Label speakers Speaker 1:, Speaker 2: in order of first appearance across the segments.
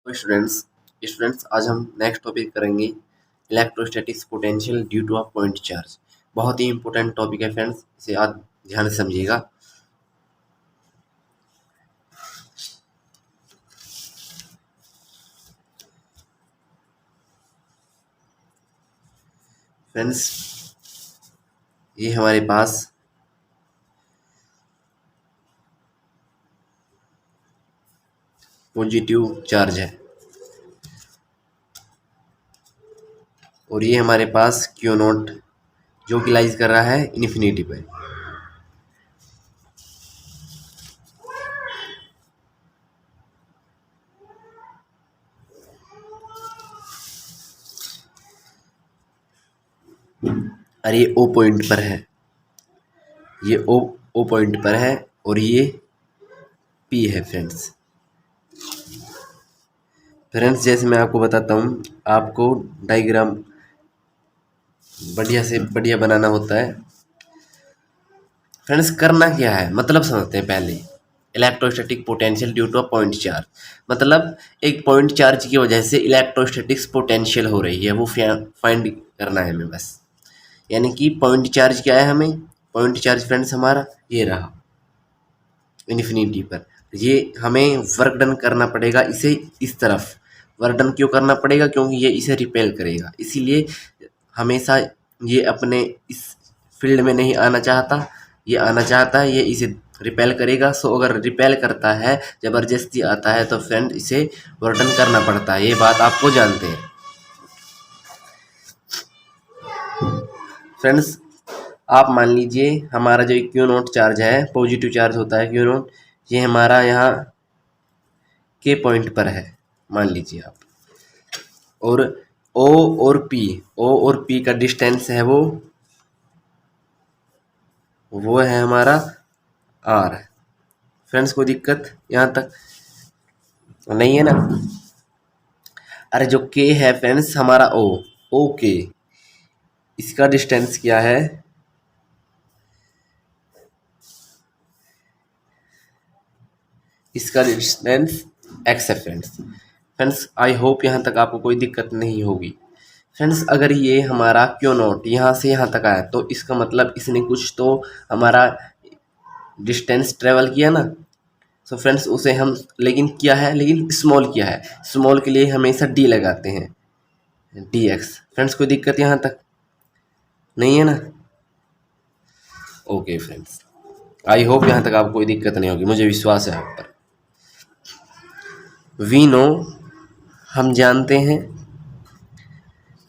Speaker 1: तो स्टूडेंट्स आज हम नेक्स्ट टॉपिक करेंगे electrostatics potential due to a point charge. बहुत ही इंपॉर्टेंट टॉपिक है फ्रेंड्स, इसे आज ध्यान से समझिएगा। फ्रेंड्स ये हमारे पास पॉजिटिव चार्ज है और ये हमारे पास क्यू नॉट जो कि लाइज कर रहा है इन्फिनिटी पे। और ये ओ पॉइंट पर है, ये ओ पॉइंट पर है और ये पी है। फ्रेंड्स जैसे मैं आपको बताता हूँ, आपको डायग्राम बढ़िया से बढ़िया बनाना होता है। फ्रेंड्स करना क्या है, मतलब समझते हैं पहले। Electrostatic potential due to a point charge, मतलब एक पॉइंट चार्ज की वजह से इलेक्ट्रोस्टैटिक्स पोटेंशियल हो रही है, वो फाइंड करना है हमें बस। यानी कि पॉइंट चार्ज क्या है, हमें पॉइंट चार्ज फ्रेंड्स हमारा ये रहा इन्फिनिटी पर। ये हमें वर्क डन करना पड़ेगा, इसे इस तरफ वर्क डन क्यों करना पड़ेगा, क्योंकि ये इसे रिपेल करेगा। इसीलिए हमेशा ये अपने इस फील्ड में नहीं आना चाहता, ये आना चाहता है, ये इसे रिपेल करेगा। सो अगर रिपेल करता है, ज़बरदस्ती आता है, तो फ्रेंड इसे वर्क डन करना पड़ता है। ये बात आपको जानते हैं फ्रेंड्स। आप मान लीजिए हमारा जो क्यू नॉट चार्ज है, पॉजिटिव चार्ज होता है क्यू नॉट, ये हमारा यहाँ के पॉइंट पर है मान लीजिए आप, और ओ और पी का डिस्टेंस है वो है हमारा आर। फ्रेंड्स कोई दिक्कत यहाँ तक नहीं है ना। अरे जो के है फ्रेंड्स हमारा ओ के, इसका डिस्टेंस क्या है, इसका डिस्टेंस एक्स है फ्रेंड्स आई होप यहाँ तक आपको कोई दिक्कत नहीं होगी। फ्रेंड्स अगर ये हमारा क्यू नॉट यहाँ से यहाँ तक आया, तो इसका मतलब इसने कुछ तो हमारा डिस्टेंस ट्रेवल किया ना। सो फ्रेंड्स उसे हम लेकिन किया है, लेकिन स्मॉल किया है। स्मॉल के लिए हमेशा डी लगाते हैं, डी एक्स। फ्रेंड्स कोई दिक्कत यहाँ तक नहीं है ना। ओके फ्रेंड्स आई होप यहाँ तक आपको कोई दिक्कत नहीं होगी, मुझे विश्वास है आप पर। वी नो हम जानते हैं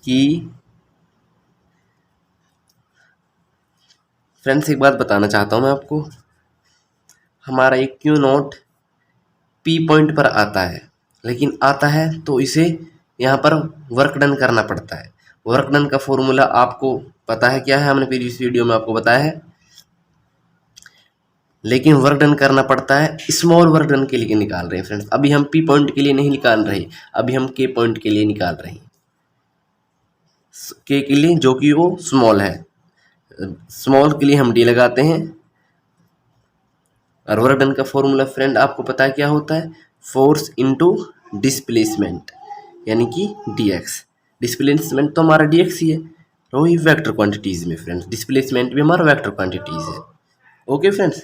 Speaker 1: कि फ्रेंड्स एक बात बताना चाहता हूँ मैं आपको, हमारा एक क्यू नॉट पी पॉइंट पर आता है, लेकिन आता है तो इसे यहाँ पर वर्क डन करना पड़ता है। वर्क डन का फॉर्मूला आपको पता है क्या है, हमने प्रीवियस वीडियो में आपको बताया है। लेकिन वर्क डन करना पड़ता है, स्मॉल वर्क डन के लिए निकाल रहे हैं फ्रेंड्स। अभी हम पी पॉइंट के लिए नहीं निकाल रहे, अभी हम के पॉइंट के लिए निकाल रहे हैं, के लिए जो कि वो स्मॉल है। स्मॉल के लिए हम डी लगाते हैं। और वर्क डन का फॉर्मूला फ्रेंड आपको पता है क्या होता है, फोर्स इनटू डिस्प्लेसमेंट, यानी कि डी एक्स। डिस्प्लेसमेंट तो हमारा डी एक्स ही है, तो ये वेक्टर क्वांटिटीज़ में फ्रेंड्स, डिस्प्लेसमेंट भी हमारा वेक्टर क्वांटिटीज़ है। ओके फ्रेंड्स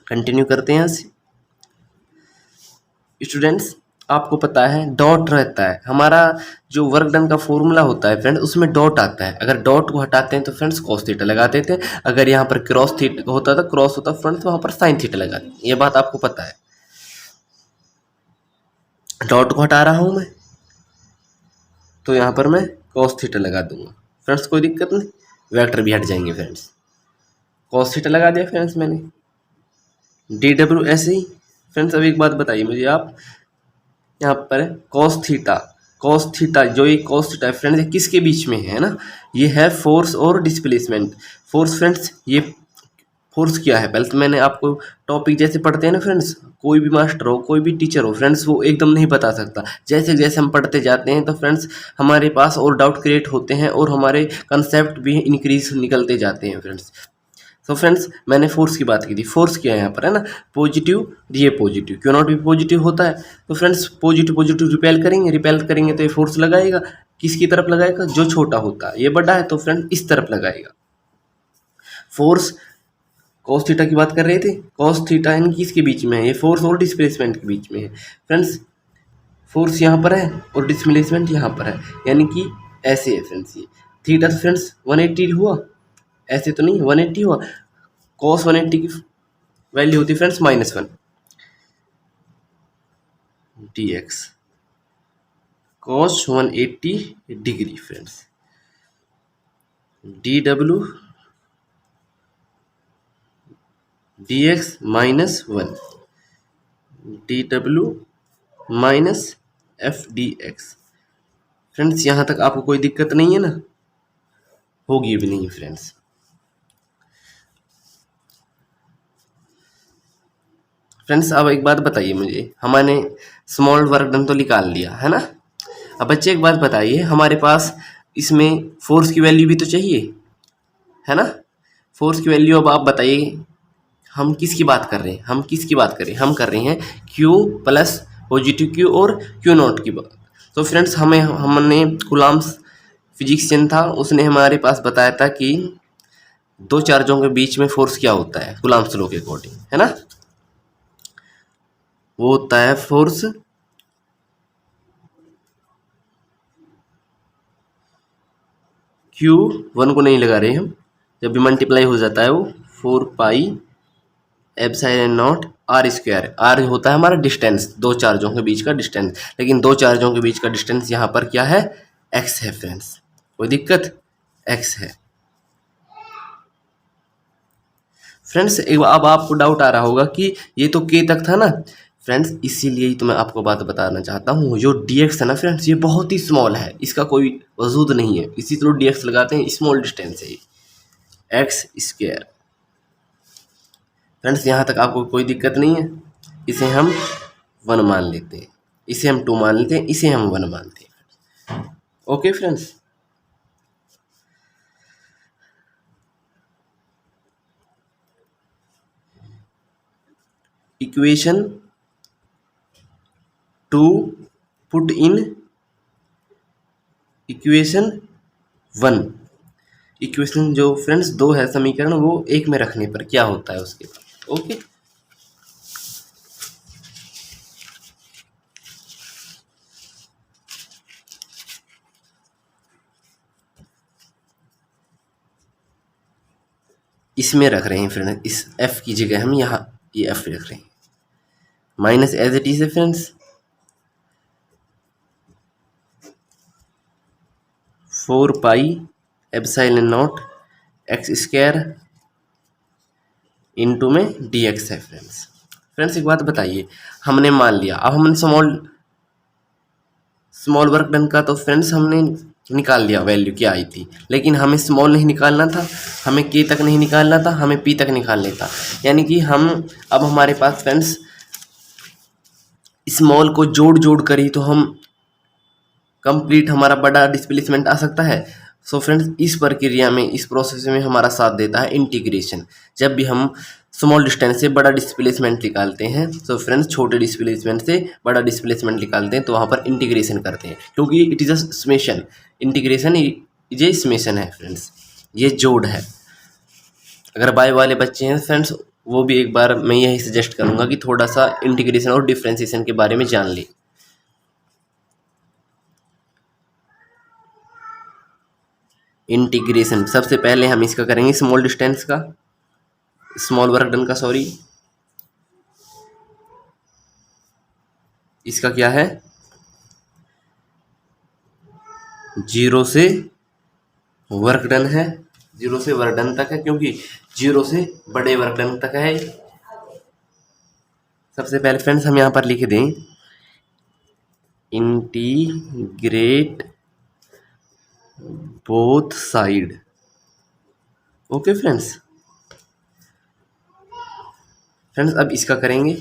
Speaker 1: कंटिन्यू करते हैं यहाँ से। स्टूडेंट्स आपको पता है डॉट रहता है, हमारा जो वर्क डन का फॉर्मूला होता है फ्रेंड्स, उसमें डॉट आता है। अगर डॉट को हटाते हैं तो फ्रेंड्स कॉस थीटा लगा देते हैं। अगर यहाँ पर क्रॉस थीटा होता था, क्रॉस होता फ्रेंड्स, वहाँ पर साइन थीटा लगाते हैं। ये बात आपको पता है। डॉट को हटा रहा हूँ मैं, तो यहाँ पर मैं कॉस थीटा लगा दूंगा फ्रेंड्स, कोई दिक्कत नहीं। वेक्टर भी हट जाएंगे फ्रेंड्स, कॉस थीटा लगा दिया फ्रेंड्स मैंने, डी डब्ल्यू ऐसे ही। फ्रेंड्स अब एक बात बताइए मुझे आप, यहाँ पर कॉस थीटा जो ये कॉस थीटा फ्रेंड्स ये किसके बीच में है ना, ये है फोर्स और डिस्प्लेसमेंट। फोर्स फ्रेंड्स, ये फोर्स क्या है, पहले तो मैंने आपको टॉपिक जैसे पढ़ते हैं ना फ्रेंड्स, कोई भी मास्टर हो कोई भी टीचर हो फ्रेंड्स, वो एकदम नहीं बता सकता। जैसे जैसे हम पढ़ते जाते हैं तो फ्रेंड्स हमारे पास और डाउट क्रिएट होते हैं और हमारे कंसेप्ट भी इंक्रीज निकलते जाते हैं फ्रेंड्स। तो फ्रेंड्स मैंने फोर्स की बात की थी, फोर्स क्या है यहाँ पर, है ना, पॉजिटिव, ये पॉजिटिव, क्यू नॉट भी पॉजिटिव होता है। तो फ्रेंड्स पॉजिटिव पॉजिटिव रिपेल करेंगे तो ये फोर्स लगाएगा, किसकी तरफ लगाएगा, जो छोटा होता है, ये बड़ा है तो फ्रेंड इस तरफ लगाएगा। फोर्स कॉस थीटा की बात कर रहे थे, कॉस थीटा यानी किसके बीच में है, ये फोर्स और डिस्प्लेसमेंट के बीच में है फ्रेंड्स। फोर्स यहाँ पर है और डिस्प्लेसमेंट यहाँ पर है, यानी कि ऐसे है फ्रेंड्स। ये थीटा तो फ्रेंड्स 180 हुआ, ऐसे तो नहीं 180 हुआ। कॉस 180 की वैल्यू होती है friends -1 dx, cos 180 degree friends, dw dx -1 dw -f dx। Friends यहाँ तक आपको कोई दिक्कत नहीं है ना, होगी भी नहीं फ्रेंड्स। फ्रेंड्स अब एक बात बताइए मुझे, हमारे स्मॉल वर्क डन तो निकाल लिया है ना। अब बच्चे एक बात बताइए, हमारे पास इसमें फोर्स की वैल्यू भी तो चाहिए, है ना। फोर्स की वैल्यू अब आप बताइए, हम किसकी बात कर रहे हैं, हम किसकी बात कर रहे हैं, हम कर रहे हैं Q प्लस पॉजिटिव Q और Q नॉट की बात। तो फ्रेंड्स हमने कूलम्ब्स फिजिक्सियन था, उसने हमारे पास बताया था कि दो चार्जों के बीच में फोर्स क्या होता है कूलम्ब्स लॉ के अकॉर्डिंग, है ना। वो होता है फोर्स Q1 को नहीं लगा रहे हम, जब भी मल्टीप्लाई हो जाता है वो 4 pi epsilon naught r square. R होता है हमारा डिस्टेंस, दो चार्जों के बीच का डिस्टेंस, लेकिन दो चार्जों के बीच का डिस्टेंस यहाँ पर क्या है, x है फ्रेंड्स, कोई दिक्कत, x है फ्रेंड्स। अब आपको डाउट आ रहा होगा कि ये तो k तक था ना फ्रेंड्स, इसीलिए ही तो मैं आपको बात बताना चाहता हूँ, जो dx है ना फ्रेंड्स, ये बहुत ही स्मॉल है, इसका कोई वजूद नहीं है, इसी तरह dx लगाते हैं, स्मॉल डिस्टेंस है ये x स्क्वायर। फ्रेंड्स यहाँ तक आपको कोई दिक्कत नहीं है, इसे हम 1 मान लेते हैं, इसे हम 2 मान लेते हैं, इसे हम 1 मानते हैं। Okay friends, equation 2 put in equation 1। Equation जो फ्रेंड्स 2 है समीकरण, वो 1 में रखने पर क्या होता है उसके बाद। ओके, इसमें रख रहे हैं फ्रेंड्स, इस f की जगह हम यहाँ ये f रख रहे हैं, माइनस एज इट इज है friends 4 pi epsilon not x square into में dx है फ्रेंड्स। फ्रेंड्स एक बात बताइए, हमने मान लिया, अब हमने स्मॉल वर्क डन का तो फ्रेंड्स हमने निकाल लिया वैल्यू क्या आई थी, लेकिन हमें स्मॉल नहीं निकालना था, हमें के तक नहीं निकालना था, हमें पी तक निकालना था। यानी कि हम अब हमारे पास फ्रेंड्स स्मॉल को जोड़ जोड़ कर ही तो हम कंप्लीट हमारा बड़ा डिस्प्लेसमेंट आ सकता है। सो फ्रेंड्स इस प्रक्रिया में, इस प्रोसेस में हमारा साथ देता है इंटीग्रेशन। जब भी हम स्मॉल डिस्टेंस से बड़ा डिस्प्लेसमेंट निकालते हैं, तो फ्रेंड्स छोटे डिस्प्लेसमेंट से बड़ा डिस्प्लेसमेंट निकालते हैं, तो वहाँ पर इंटीग्रेशन करते हैं, क्योंकि it is a summation. Integration ये समेशन है फ्रेंड्स, ये जोड़ है। अगर बाय वाले बच्चे हैं फ्रेंड्स, वो भी एक बार मैं यही सजेस्ट करूँगा कि थोड़ा सा इंटीग्रेशन और डिफ्रेंसिएशन के बारे में जान लें। इंटीग्रेशन सबसे पहले हम इसका करेंगे स्मॉल डिस्टेंस का, स्मॉल वर्क डन का, सॉरी, इसका क्या है, 0 से वर्क डन है, 0 से वर्क डन तक है, क्योंकि 0 से बड़े वर्क डन तक है। सबसे पहले फ्रेंड्स हम यहाँ पर लिख दें integrate both side. Okay friends, अब इसका करेंगे,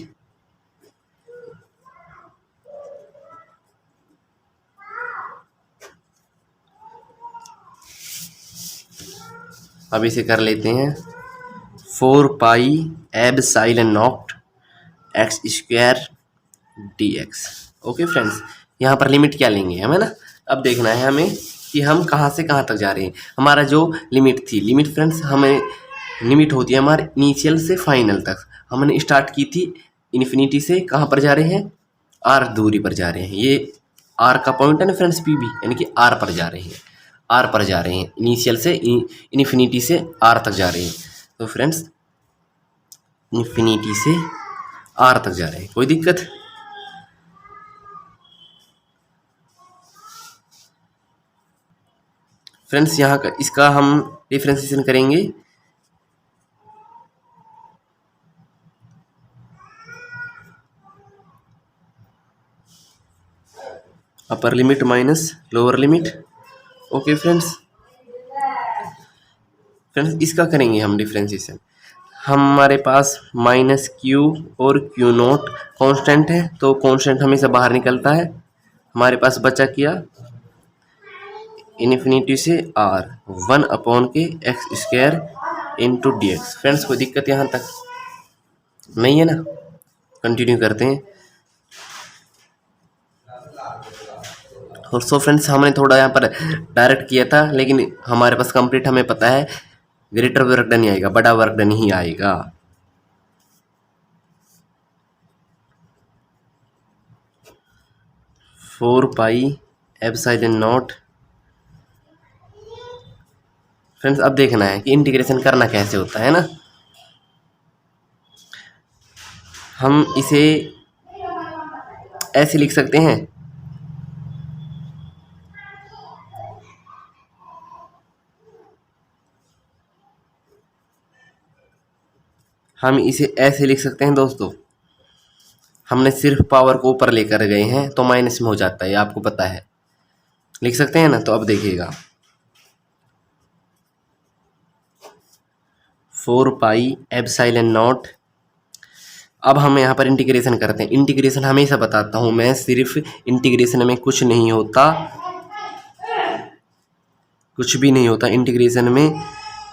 Speaker 1: अब इसे कर लेते हैं 4 pi epsilon not x square D x. Okay friends, यहाँ पर लिमिट क्या लेंगे हमें ना, अब देखना है हमें कि हम कहाँ से कहाँ तक जा रहे हैं। हमारा जो लिमिट थी, लिमिट फ्रेंड्स हमें लिमिट होती है हमारे इनिशियल से फाइनल तक। हमने स्टार्ट की थी इन्फिनिटी से, कहाँ पर जा रहे हैं, आर दूरी पर जा रहे हैं। ये आर का पॉइंट है ना फ्रेंड्स, पी बी, यानी कि आर पर जा रहे हैं, आर पर जा रहे हैं, इनिशियल से इन्फिनिटी से आर तक जा रहे हैं। तो फ्रेंड्स इन्फिनिटी से आर तक जा रहे हैं, कोई दिक्कत। फ्रेंड्स यहाँ का इसका हम डिफ्रेंसिएशन करेंगे। Upper limit minus lower limit. Okay friends, इसका करेंगे हम डिफ्रेंसिएशन। हमारे पास माइनस क्यू और क्यू नोट कांस्टेंट है, तो कांस्टेंट हमेशा बाहर निकलता है। हमारे पास बचा क्या, इन्फिनिटी से आर 1/के x square into d x. Friends कोई दिक्कत यहाँ तक नहीं है ना, कंटिन्यू करते हैं। और सो फ्रेंड्स हमने थोड़ा यहाँ पर डायरेक्ट किया था, लेकिन हमारे पास कंप्लीट हमें पता है ग्रेटर वर्क डन ही आएगा, बड़ा वर्क डन ही आएगा। Four pi epsilon not. Friends अब देखना है कि इंटीग्रेशन करना कैसे होता है ना। हम इसे ऐसे लिख सकते हैं, हम इसे ऐसे लिख सकते हैं दोस्तों। हमने सिर्फ पावर को ऊपर लेकर गए हैं तो माइनस में हो जाता है, आपको पता है, लिख सकते हैं ना। तो अब देखिएगा 4 पाई एप्सिलॉन नॉट। अब हम यहाँ पर इंटीग्रेशन करते हैं। इंटीग्रेशन हमेशा बताता हूँ मैं, सिर्फ इंटीग्रेशन में कुछ नहीं होता, कुछ भी नहीं होता। इंटीग्रेशन में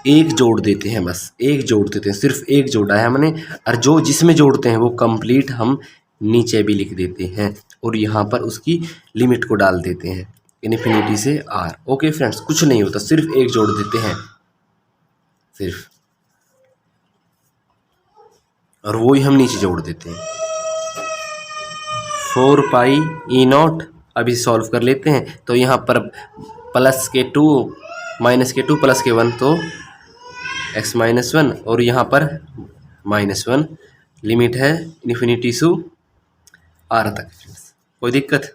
Speaker 1: एक जोड़ देते हैं, बस एक जोड़ देते हैं, सिर्फ एक जोड़ा है हमने। और जो जिसमें जोड़ते हैं वो कंप्लीट हम नीचे भी लिख देते हैं, और यहाँ पर उसकी लिमिट को डाल देते हैं इन्फिनिटी से आर। ओके फ्रेंड्स, कुछ नहीं होता, सिर्फ एक जोड़ देते हैं सिर्फ, और वो ही हम नीचे जोड़ देते हैं। 4 पाई E0। अभी सॉल्व कर लेते हैं। तो यहाँ पर प्लस के 2 माइनस के 2 प्लस के 1 तो x-1, और यहाँ पर -1। लिमिट है इन्फिनिटी से आर तक। कोई दिक्कत।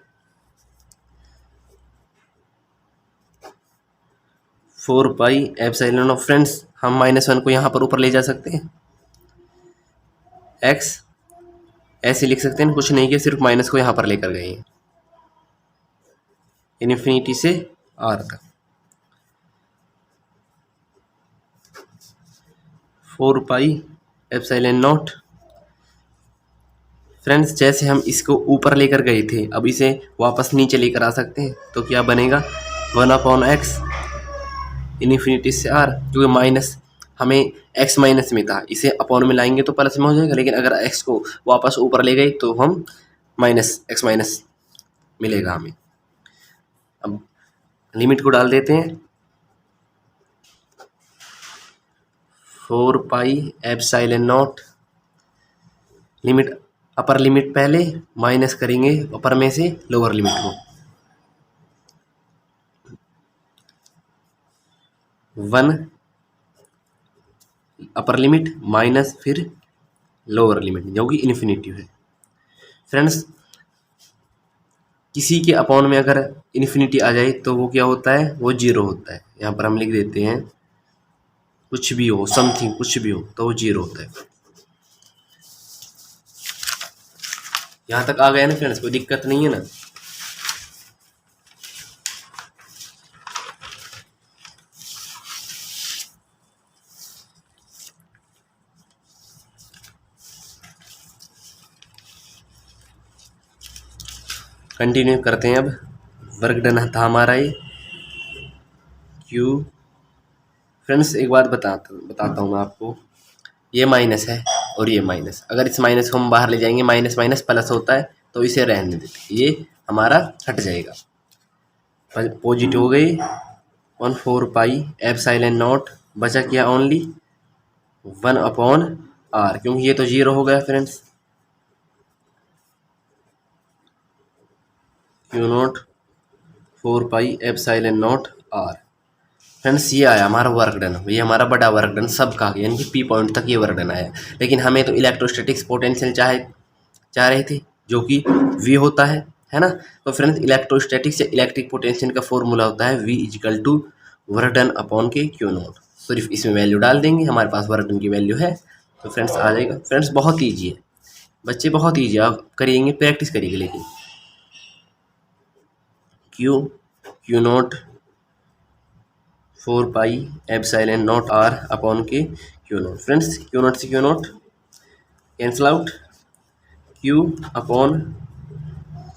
Speaker 1: 4 पाई एप्सिलॉन ऑफ, फ्रेंड्स हम -1 को यहाँ पर ऊपर ले जा सकते हैं, x ऐसे लिख सकते हैं, कुछ नहीं किया, सिर्फ माइनस को यहाँ पर लेकर गए हैं इन्फिनिटी से आर तक। 4 पाई एप्सिलॉन नॉट। फ्रेंड्स जैसे हम इसको ऊपर लेकर गए थे, अब इसे वापस नीचे लेकर आ सकते हैं। तो क्या बनेगा, 1/x इन्फिनिटी से आर, क्योंकि माइनस हमें x माइनस में था, इसे अपॉन में लाएंगे तो प्लस में हो जाएगा। लेकिन अगर x को वापस ऊपर ले गए तो हम x माइनस मिलेगा हमें। अब लिमिट को डाल देते हैं, 4 pi epsilon not. Limit, upper limit पहले माइनस करेंगे अपर में से लोअर लिमिट को, 1 अपर लिमिट माइनस फिर लोअर लिमिट, जो कि इन्फिनिटी है। फ्रेंड्स किसी के अपॉन में अगर इन्फिनिटी आ जाए तो वो क्या होता है, वो जीरो होता है। यहाँ पर हम लिख देते हैं, कुछ भी हो, समथिंग कुछ भी हो, तो वो जीरो होता है। यहाँ तक आ गया ना फ्रेंड्स, कोई दिक्कत नहीं है ना। कंटिन्यू करते हैं। अब वर्क डन था हमारा ये क्यू। फ्रेंड्स एक बात बताता हूँ मैं आपको, ये माइनस है और ये माइनस, अगर इस माइनस को हम बाहर ले जाएंगे माइनस माइनस प्लस होता है, तो इसे रहने देते, ये हमारा हट जाएगा। पॉजिटिव हो गई 1/4 पाई एप्सिलॉन नॉट, बचा क्या ओनली 1/r, क्योंकि ये तो जीरो हो गया friends. Q naught 4 pi epsilon naught r। Friends ये आया हमारा वर्क डन, ये हमारा बड़ा वर्क डन सब का, यानी कि पी पॉइंट तक ये वर्क डन आया। लेकिन हमें तो इलेक्ट्रोस्टैटिक्स पोटेंशियल चाह रहे थे, जो कि v होता है ना। तो फ्रेंड्स इलेक्ट्रोस्टैटिक्स से इलेक्ट्रिक पोटेंशियल का फॉर्मूला होता है v equal to work done upon के क्यू नॉट। सिर्फ इसमें वैल्यू डाल देंगे, हमारे पास वर्क डन की वैल्यू है, तो फ्रेंड्स आ जाएगा। फ्रेंड्स बहुत ईजी है बच्चे, बहुत ईजी, आप करिएंगे प्रैक्टिस करिएगा। लेकिन q naught 4 pi epsilon naught r upon के q naught. Friends q naught से q naught cancel out, q upon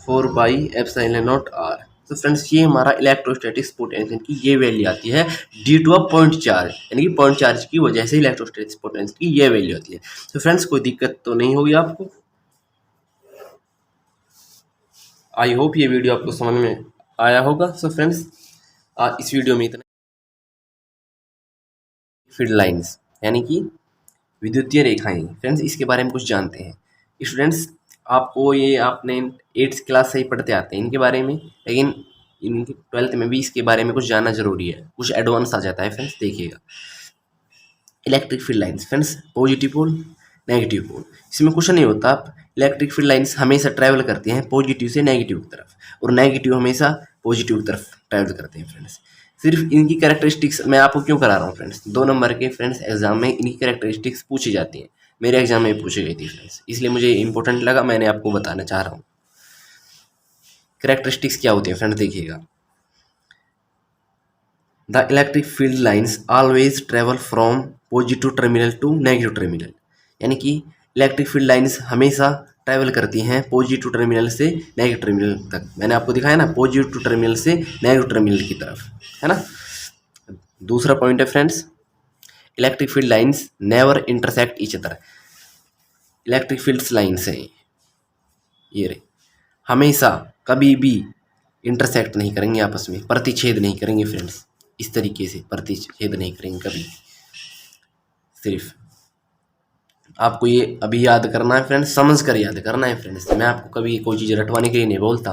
Speaker 1: 4 pi epsilon naught r। तो फ्रेंड्स ये हमारा इलेक्ट्रोस्टैटिक्स पोटेंशियल की ये वैल्यू आती है due to a point charge, यानी कि पॉइंट चार्ज की वजह से इलेक्ट्रोस्टैटिक्स पोटेंशियल की ये वैल्यू आती है। तो फ्रेंड्स कोई दिक्कत तो नहीं होगी आपको। आई होप ये वीडियो आपको समझ में आया होगा। सो फ्रेंड्स इस वीडियो में इतना। फील्ड लाइंस यानी कि विद्युतीय रेखाएं, फ्रेंड्स इसके बारे में कुछ जानते हैं स्टूडेंट्स। आपको ये आपने 8th क्लास से ही पढ़ते आते हैं इनके बारे में, लेकिन इनकी 12th में भी इसके बारे में कुछ जानना जरूरी है, कुछ एडवांस आ जाता है फ्रेंड्स। देखिएगा electric field lines, friends positive pole negative pole, इसमें कुछ नहीं होता। इलेक्ट्रिक फील्ड लाइंस हमेशा ट्रैवल करती हैं पॉजिटिव से नेगेटिव की तरफ, और नेगेटिव हमेशा पॉजिटिव की तरफ ट्रैवल करते हैं फ्रेंड्स। सिर्फ इनकी कैरेक्टरिस्टिक्स मैं आपको क्यों करा रहा हूँ फ्रेंड्स, 2 नंबर के फ्रेंड्स एग्जाम में इनकी कैरेक्टरिस्टिक्स पूछी जाती हैं, मेरे एग्जाम में पूछी गई थी फ्रेंड्स, इसलिए मुझे इंपॉर्टेंट लगा, मैंने आपको बताना चाह रहा हूँ। कैरेक्टरिस्टिक्स क्या होती है फ्रेंड्स, देखिएगा the electric field lines always travel from positive terminal to negative terminal, यानी कि इलेक्ट्रिक फील्ड लाइन्स हमेशा ट्रैवल करती हैं पॉजिटिव टर्मिनल से नेगेटिव टर्मिनल तक। मैंने आपको दिखाया ना, पॉजिटिव टर्मिनल से नेगेटिव टर्मिनल की तरफ, है ना। दूसरा पॉइंट है friends, electric field lines never intersect each other. Electric fields lines हैं ये रही, हमेशा कभी भी इंटरसेक्ट नहीं करेंगे आपस में, प्रतिच्छेद नहीं करेंगे फ्रेंड्स, इस तरीके से प्रतिच्छेद नहीं करेंगे कभी। सिर्फ आपको ये अभी याद करना है फ्रेंड्स, समझ कर याद करना है फ्रेंड्स। मैं आपको कभी कोई चीज़ रटवाने के लिए नहीं बोलता,